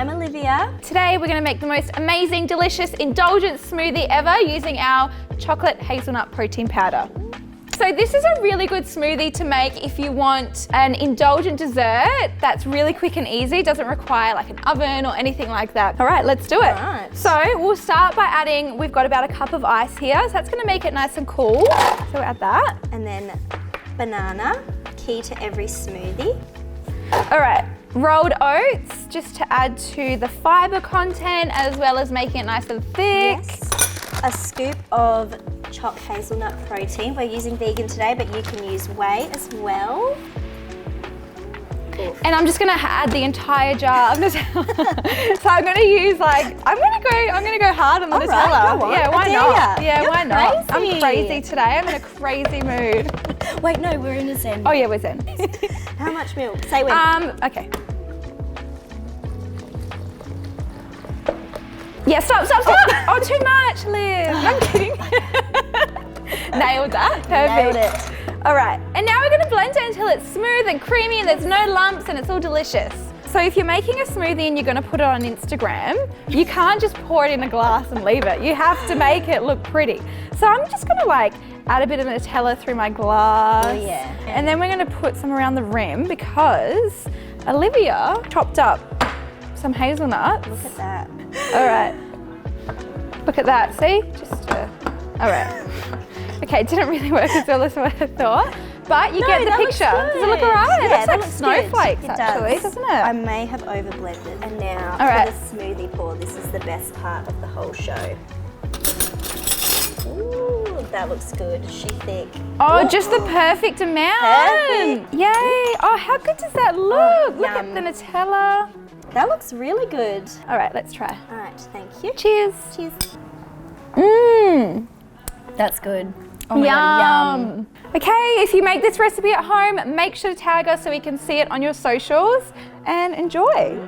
I'm Olivia. Today we're going to make the most amazing, delicious, indulgent smoothie ever using our chocolate hazelnut protein powder. So this is a really good smoothie to make if you want an indulgent dessert that's really quick and easy, doesn't require like an oven or anything like that. All right, let's do it. All right. So we'll start by adding, we've got about a cup of ice here, so that's gonna make it nice and cool. So we'll add that. And then banana, key to every smoothie. All right, rolled oats, just to add to the fiber content as well as making it nice and thick. Yes. A scoop of Choc hazelnut protein. We're using vegan today, but you can use whey as well. Oof. And I'm just gonna add the entire jar of Nutella. So I'm gonna use I'm gonna go hard on the Nutella. Right, go on. Yeah, why not? Yeah, You're why not? crazy. I'm crazy today. I'm in a crazy mood. Wait, no, we're in a zen. Oh yeah, we're zen. How much milk? Say when. Okay. Yeah, stop. Oh, too much, Liv. I'm kidding. Nailed that. Perfect. Nailed it. All right, and now we're gonna blend it until it's smooth and creamy and there's no lumps and it's all delicious. So if you're making a smoothie and you're gonna put it on Instagram, you can't just pour it in a glass and leave it. You have to make it look pretty. So I'm just gonna add a bit of Nutella through my glass. Oh yeah. And then we're gonna put some around the rim because Olivia chopped up some hazelnuts. Look at that. All right. Look at that, see? All right. Okay, it didn't really work as well as what I thought, but you get the picture. Does it look all right? Yeah, it looks like snowflakes good. actually, doesn't it? I may have over blended. And now All right. for the smoothie pour, this is the best part of the whole show. Ooh, that looks good. Is she thick? Oh, Ooh. just the perfect amount. Perfect. Yay. Oh, how good does that look? Oh, Look at the Nutella. That looks really good. All right, let's try. All right, thank you. Cheers. Cheers. Mmm. That's good. Oh my God, yum. Okay, if you make this recipe at home, make sure to tag us so we can see it on your socials and enjoy.